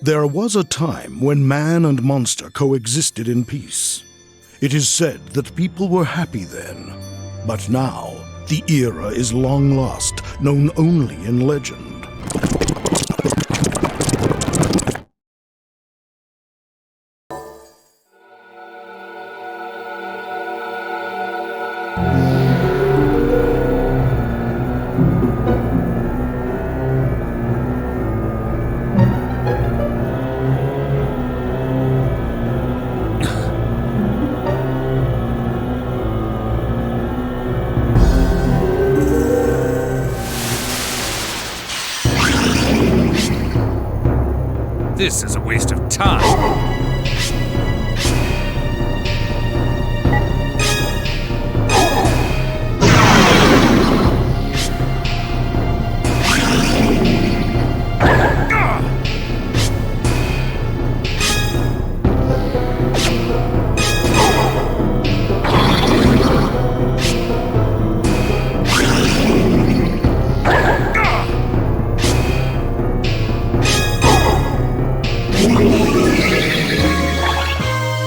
There was a time when man and monster coexisted in peace. It is said that people were happy then, but now the era is long lost, known only in legend. This is a waste of time.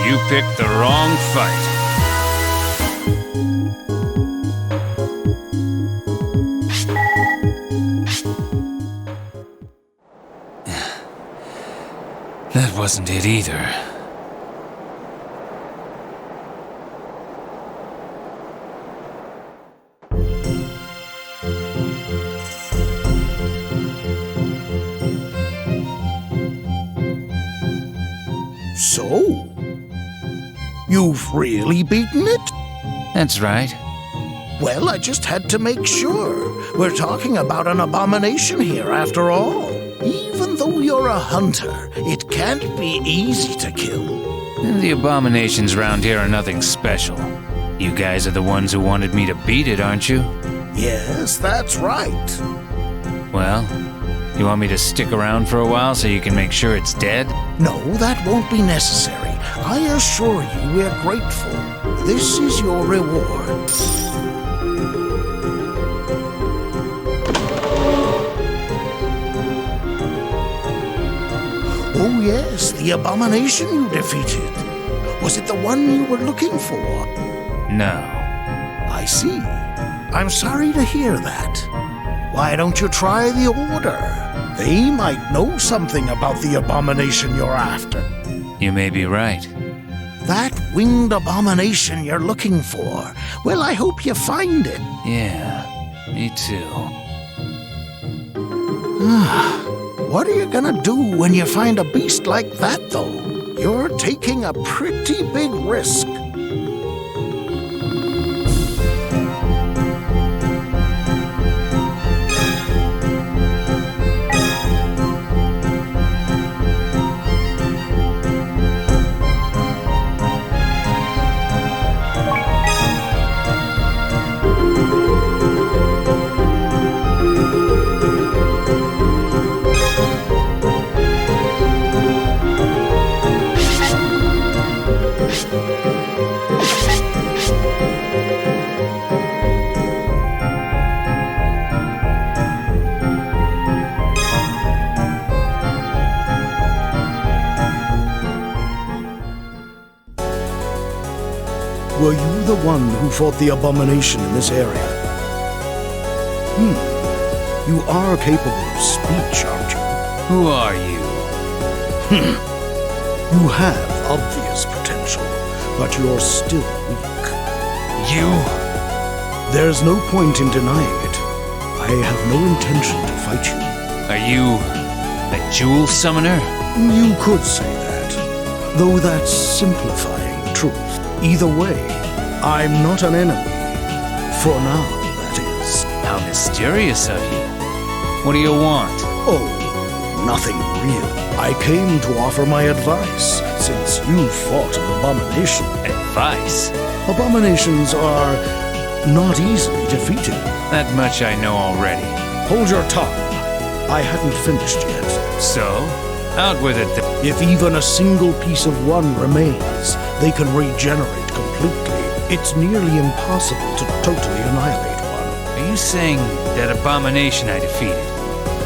You picked the wrong fight. That wasn't it either. So? You've really beaten it? That's right. Well, I just had to make sure. We're talking about an abomination here, after all. Even though you're a hunter, it can't be easy to kill. The abominations round here are nothing special. You guys are the ones who wanted me to beat it, aren't you? Yes, that's right. Well, you want me to stick around for a while so you can make sure it's dead? No, that won't be necessary. I assure you we're grateful. This is your reward. Oh yes, the abomination you defeated. Was it the one you were looking for? No. I see. I'm sorry to hear that. Why don't you try the Order? They might know something about the abomination you're after. You may be right. That winged abomination you're looking for. Well, I hope you find it. Yeah, me too. What are you gonna do when you find a beast like that, though? You're taking a pretty big risk. Were you the one who fought the abomination in this area? You are capable of speech, aren't you? Who are you? You have obvious potential, but you're still weak. You? There's no point in denying it. I have no intention to fight you. Are you a jewel summoner? You could say that, though that's simplifying the truth. Either way, I'm not an enemy. For now, that is. How mysterious of you. What do you want? Oh, nothing real. I came to offer my advice, since you fought an abomination. Advice? Abominations are not easily defeated. That much I know already. Hold your tongue. I hadn't finished yet. So? Out with it then. If even a single piece of one remains, they can regenerate completely. It's nearly impossible to totally annihilate one. Are you saying that abomination I defeated,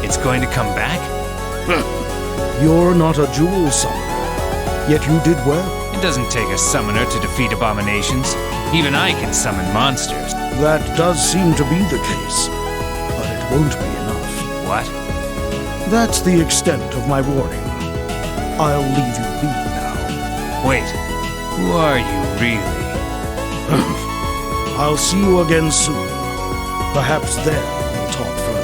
it's going to come back? You're not a jewel summoner, yet you did well. It doesn't take a summoner to defeat abominations. Even I can summon monsters. That does seem to be the case, but it won't be enough. What? That's the extent of my warning. I'll leave you be now. Wait, who are you really? I'll see you again soon. Perhaps then we'll talk further.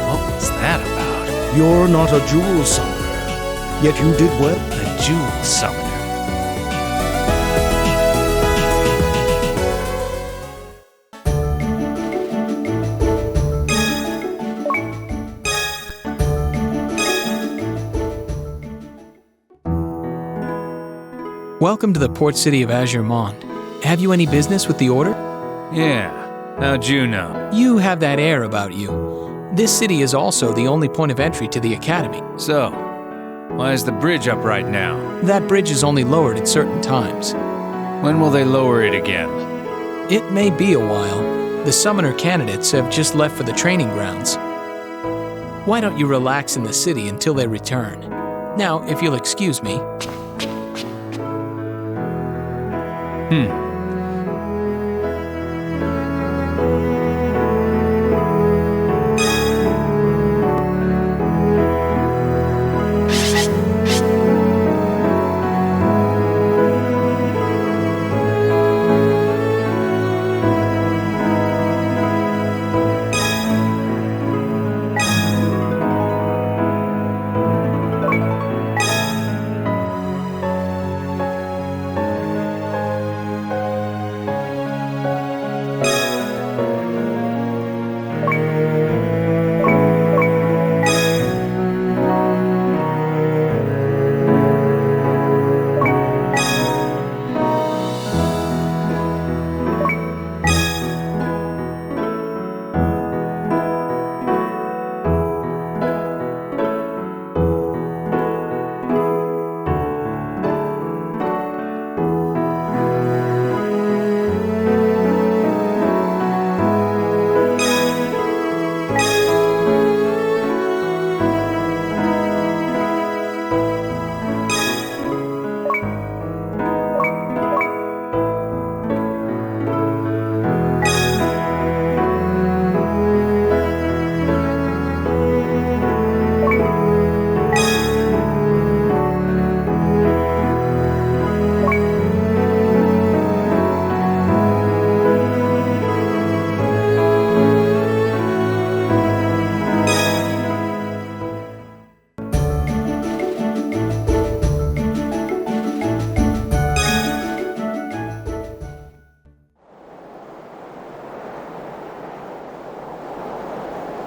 What was that about? You're not a jewel summoner, yet you did well. A jewel summoner. Welcome to the port city of Azure, Mond. Have you any business with the Order? Yeah, how'd you know? You have that air about you. This city is also the only point of entry to the Academy. So, why is the bridge up right now? That bridge is only lowered at certain times. When will they lower it again? It may be a while. The summoner candidates have just left for the training grounds. Why don't you relax in the city until they return? Now, if you'll excuse me.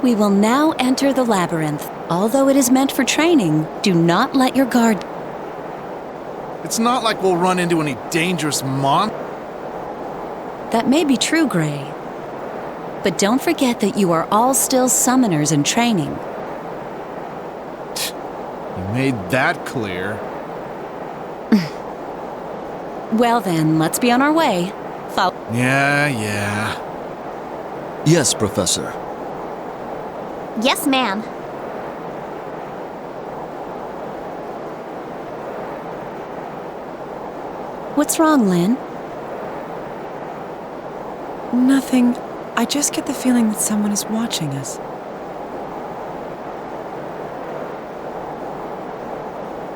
We will now enter the labyrinth. Although it is meant for training, do not let your guard... It's not like we'll run into any dangerous That may be true, Gray. But don't forget that you are all still summoners in training. You made that clear. Well then, let's be on our way. Follow... Yeah. Yes, Professor. Yes, ma'am. What's wrong, Lynn? Nothing. I just get the feeling that someone is watching us.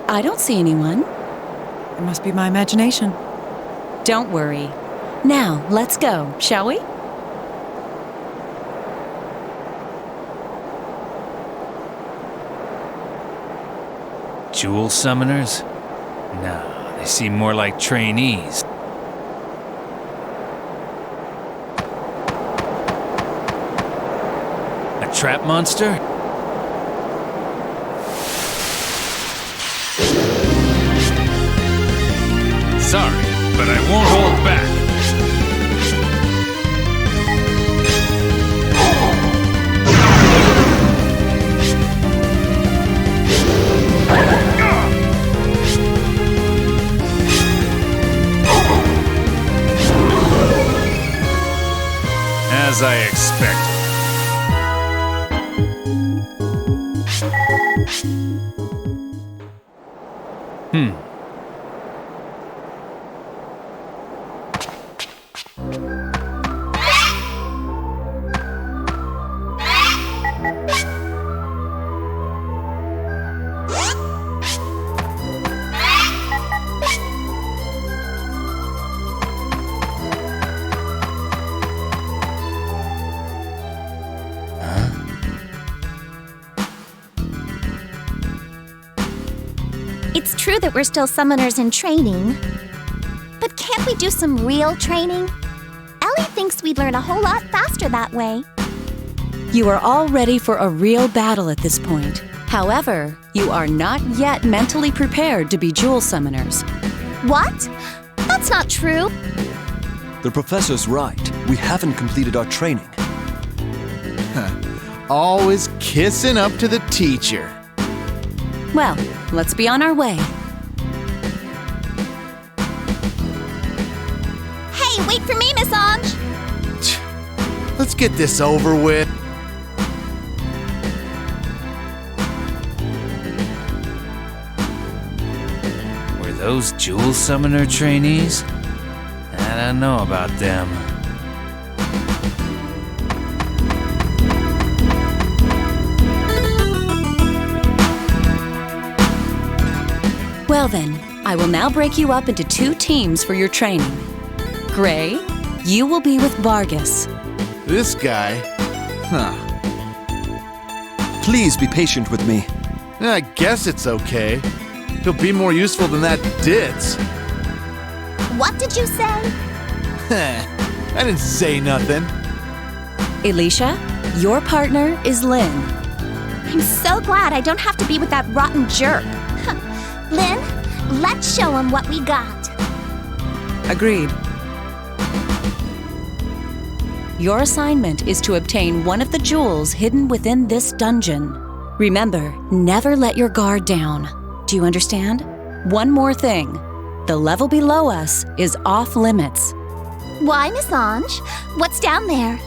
I don't see anyone. It must be my imagination. Don't worry. Now, let's go, shall we? Jewel summoners? No, they seem more like trainees. A trap monster? Sorry, but I won't hold back. As I expected. It's true that we're still summoners in training. But can't we do some real training? Ellie thinks we'd learn a whole lot faster that way. You are all ready for a real battle at this point. However, you are not yet mentally prepared to be jewel summoners. What? That's not true. The professor's right. We haven't completed our training. Always kissing up to the teacher. Well, let's be on our way. Hey, wait for me, Miss Ange. Let's get this over with. Were those jewel summoner trainees? I don't know about them. Well then, I will now break you up into 2 teams for your training. Gray, you will be with Vargas. This guy? Huh. Please be patient with me. I guess it's okay. He'll be more useful than that ditz. What did you say? I didn't say nothing. Alicia, your partner is Lynn. I'm so glad I don't have to be with that rotten jerk. Lynn, let's show him what we got. Agreed. Your assignment is to obtain one of the jewels hidden within this dungeon. Remember, never let your guard down. Do you understand? One more thing. The level below us is off limits. Why, Miss Ange? What's down there?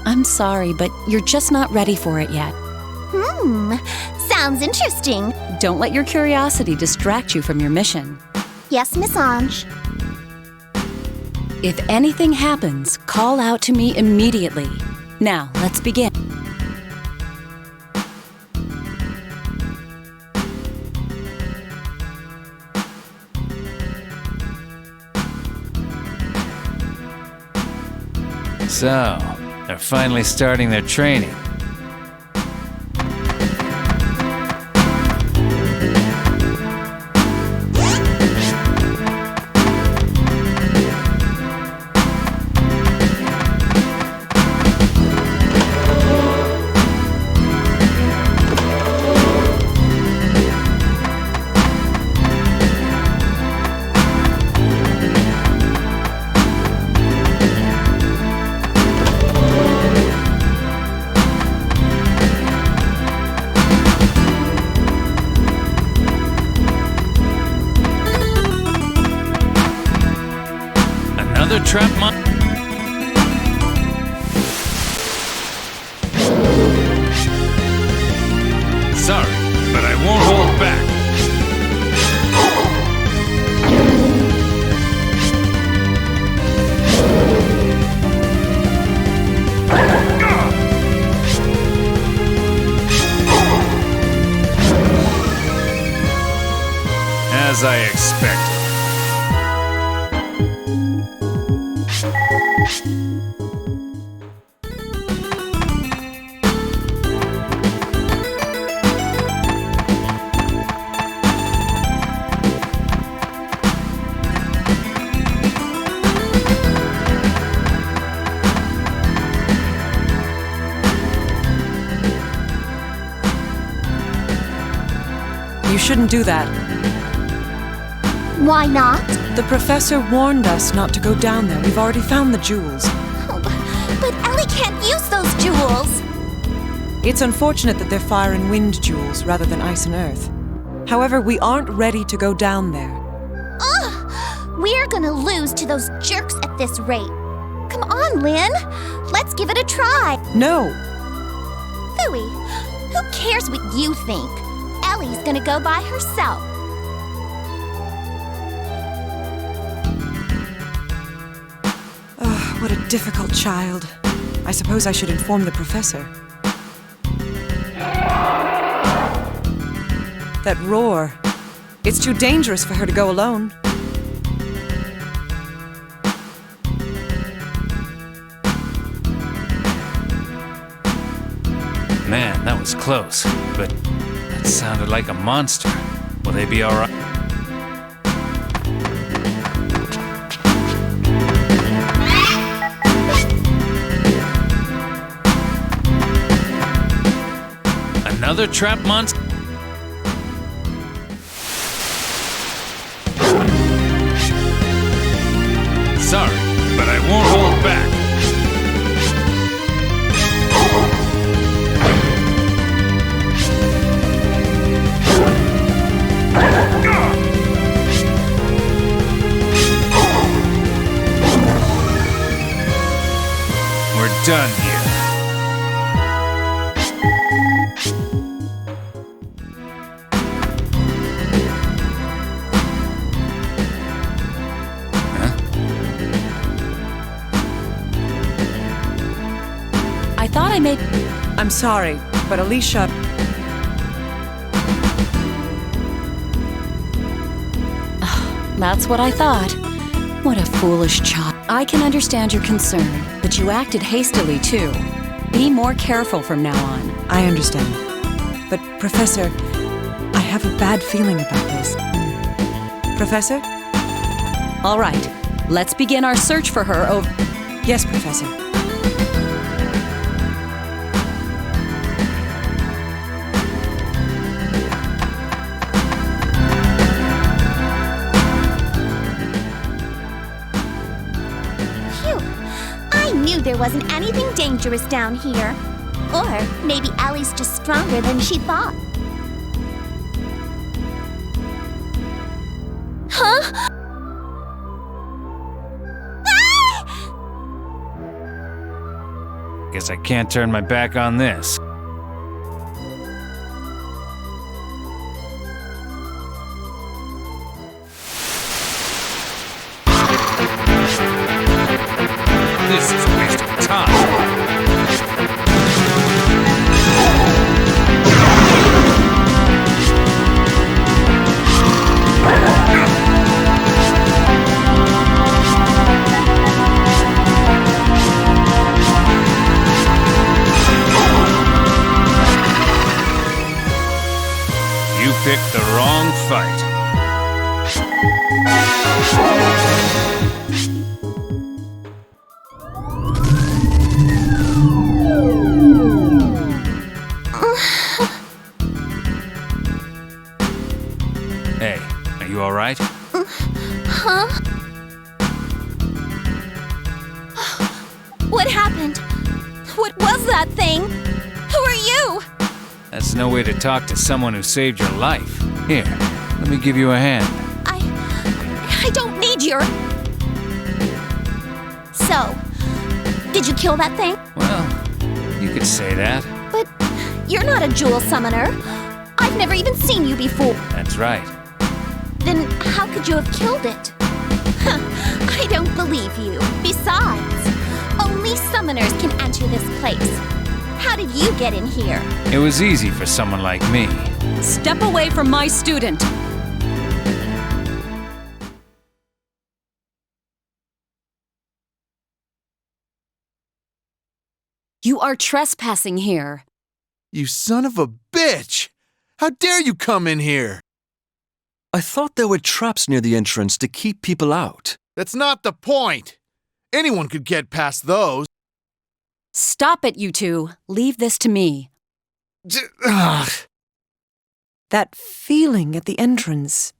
I'm sorry, but you're just not ready for it yet. Sounds interesting. Don't let your curiosity distract you from your mission. Yes, Miss Ange. If anything happens, call out to me immediately. Now, let's begin. So, they're finally starting their training. Another trap mon- Sorry, but I won't hold back. As I expected. You shouldn't do that. Why not? The professor warned us not to go down there. We've already found the jewels. Oh, but Ellie can't use those jewels. It's unfortunate that they're fire and wind jewels rather than ice and earth. However, we aren't ready to go down there. Ugh! We're gonna lose to those jerks at this rate. Come on, Lynn. Let's give it a try. No! Phooey, who cares what you think? Ellie's gonna go by herself. difficult child. I suppose I should inform the professor. That roar. It's too dangerous for her to go alone. Man, that was close, but that sounded like a monster. Will they be alright? Another trap monster? Sorry, but I won't hold back. We're done here. I thought I made... I'm sorry, but Alicia... That's what I thought. What a foolish child. I can understand your concern, but you acted hastily too. Be more careful from now on. I understand. But, Professor, I have a bad feeling about this. Professor? All right, let's begin our search for her over... Yes, Professor. There wasn't anything dangerous down here. Or maybe Ellie's just stronger than she thought. Huh? Guess I can't turn my back on this. This is a waste of time. You picked the wrong fight. Hey, are you all right? Huh? What happened? What was that thing? Who are you? That's no way to talk to someone who saved your life. Here, let me give you a hand. I don't need your... So, did you kill that thing? Well, you could say that. But you're not a jewel summoner. I've never even seen you before. That's right. Then how could you have killed it? I don't believe you. Besides, only summoners can enter this place. How did you get in here? It was easy for someone like me. Step away from my student! You are trespassing here. You son of a bitch! How dare you come in here? I thought there were traps near the entrance to keep people out. That's not the point. Anyone could get past those. Stop it, you two. Leave this to me. That feeling at the entrance,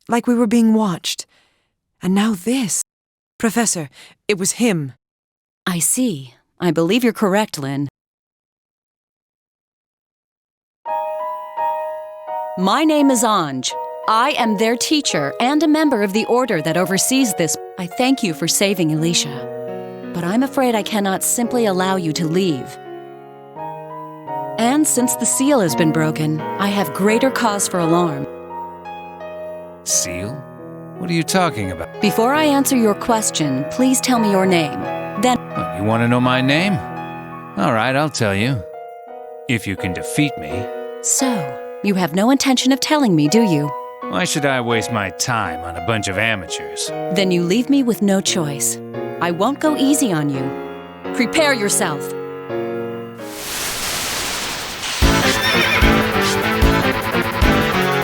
like we were being watched. And now this. Professor, it was him. I see. I believe you're correct, Lynn. My name is Anj. I am their teacher and a member of the order that oversees this. I thank you for saving Alicia. But I'm afraid I cannot simply allow you to leave. And since the seal has been broken, I have greater cause for alarm. Seal? What are you talking about? Before I answer your question, please tell me your name. Then... want to know my name? All right, I'll tell you. If you can defeat me. So, you have no intention of telling me, do you? Why should I waste my time on a bunch of amateurs? Then you leave me with no choice. I won't go easy on you. Prepare yourself.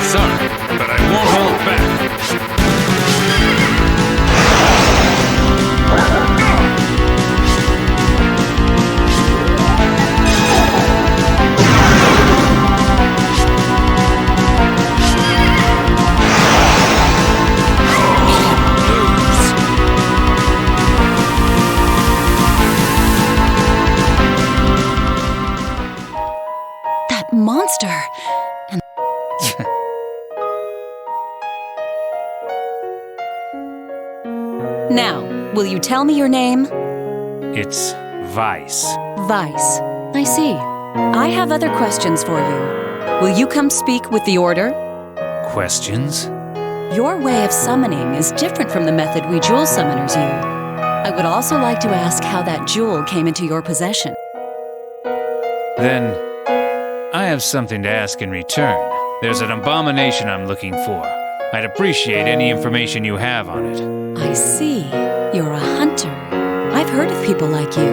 Sorry, but I won't hold back. Monster. And now, will you tell me your name? It's Vice. Vice. I see. I have other questions for you. Will you come speak with the Order? Questions? Your way of summoning is different from the method we jewel summoners use. I would also like to ask how that jewel came into your possession. Then, I have something to ask in return. There's an abomination I'm looking for. I'd appreciate any information you have on it. I see. You're a hunter. I've heard of people like you.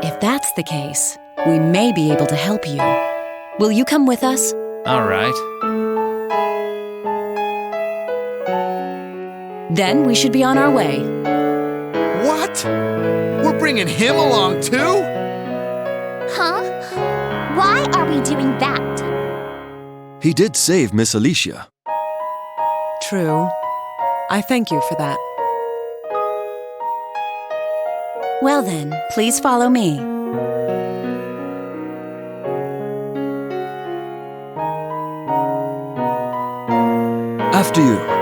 If that's the case, we may be able to help you. Will you come with us? All right. Then we should be on our way. What? We're bringing him along too? Huh? Why are we doing that? He did save Miss Alicia. True. I thank you for that. Well then, please follow me. After you.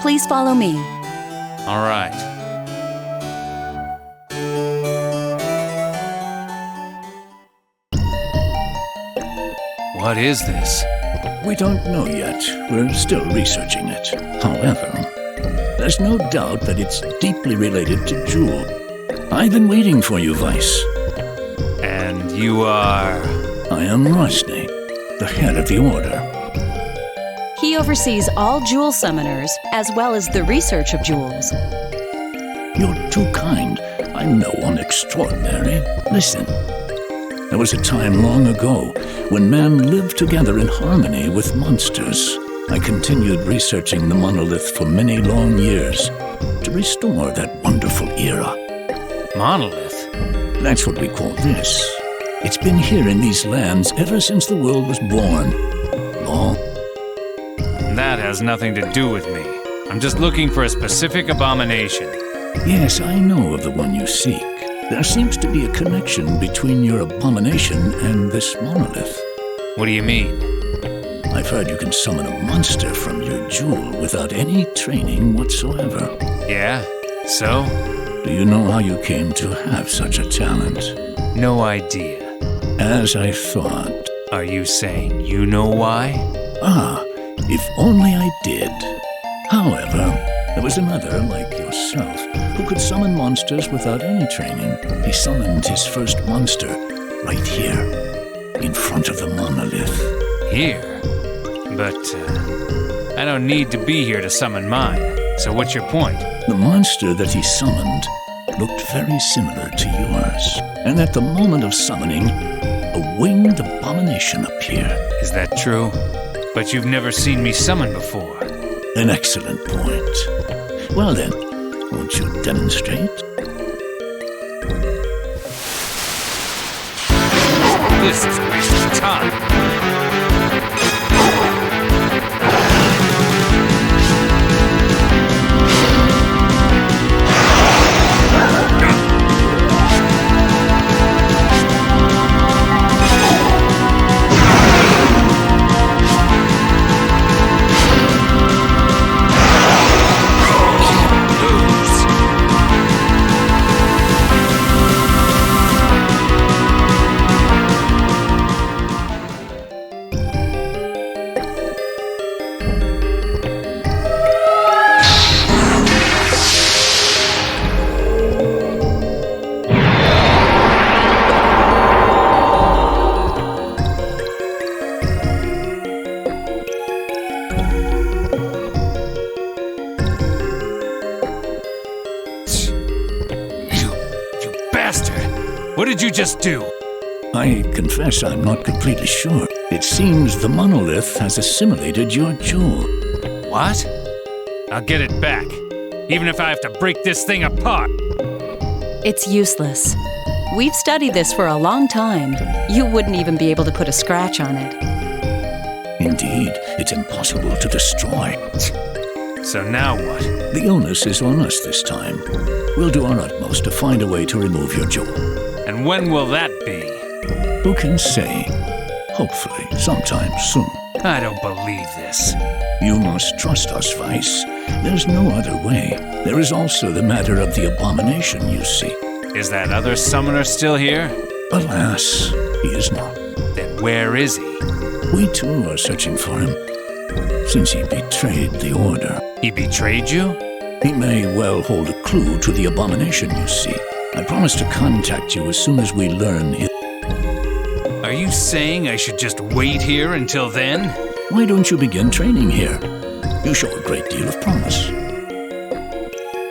Please follow me. All right. What is this? We don't know yet. We're still researching it. However, there's no doubt that it's deeply related to Jewel. I've been waiting for you, Vice. And you are? I am Rosny, the head of the Order. He oversees all jewel summoners, as well as the research of jewels. You're too kind. I'm no one extraordinary. Listen. There was a time long ago when man lived together in harmony with monsters. I continued researching the monolith for many long years to restore that wonderful era. Monolith? That's what we call this. It's been here in these lands ever since the world was born. Long. That has nothing to do with me. I'm just looking for a specific abomination. Yes, I know of the one you seek. There seems to be a connection between your abomination and this monolith. What do you mean? I've heard you can summon a monster from your jewel without any training whatsoever. Yeah? So? Do you know how you came to have such a talent? No idea. As I thought. Are you saying you know why? Ah, if only I did. However, there was another like yourself who could summon monsters without any training. He summoned his first monster right here, in front of the monolith. Here? But, I don't need to be here to summon mine. So what's your point? The monster that he summoned looked very similar to yours. And at the moment of summoning, a winged abomination appeared. Is that true? But you've never seen me summon before. An excellent point. Well then, won't you demonstrate? This is a waste of time. Master. What did you just do? I confess I'm not completely sure. It seems the monolith has assimilated your jewel. What? I'll get it back, even if I have to break this thing apart. It's useless. We've studied this for a long time. You wouldn't even be able to put a scratch on it. Indeed, it's impossible to destroy. So now what? The onus is on us this time. We'll do our utmost to find a way to remove your jewel. And when will that be? Who can say? Hopefully, sometime soon. I don't believe this. You must trust us, Vice. There's no other way. There is also the matter of the abomination, you see. Is that other summoner still here? Alas, he is not. Then where is he? We too are searching for him, since he betrayed the Order. He betrayed you? He may well hold a clue to the abomination, you see. I promise to contact you as soon as we learn his... Are you saying I should just wait here until then? Why don't you begin training here? You show a great deal of promise.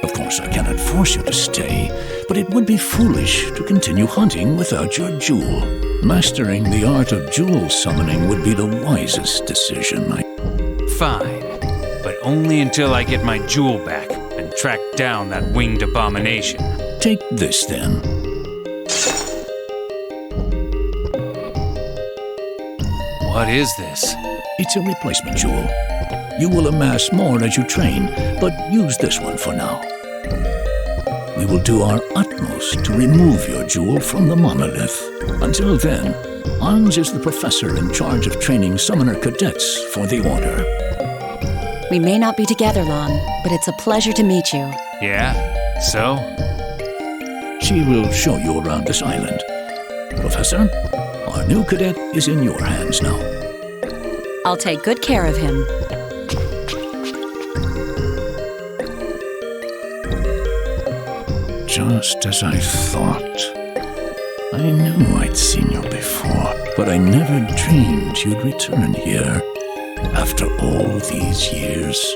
Of course, I cannot force you to stay, but it would be foolish to continue hunting without your jewel. Mastering the art of jewel summoning would be the wisest decision. Fine, but only until I get my jewel back and track down that winged abomination. Take this, then. What is this? It's a replacement jewel. You will amass more as you train, but use this one for now. We will do our utmost to remove your jewel from the monolith. Until then, Hans is the professor in charge of training summoner cadets for the Order. We may not be together long, but it's a pleasure to meet you. Yeah? So? She will show you around this island. Professor, our new cadet is in your hands now. I'll take good care of him. Just as I thought. I knew I'd seen you before, but I never dreamed you'd return here after all these years.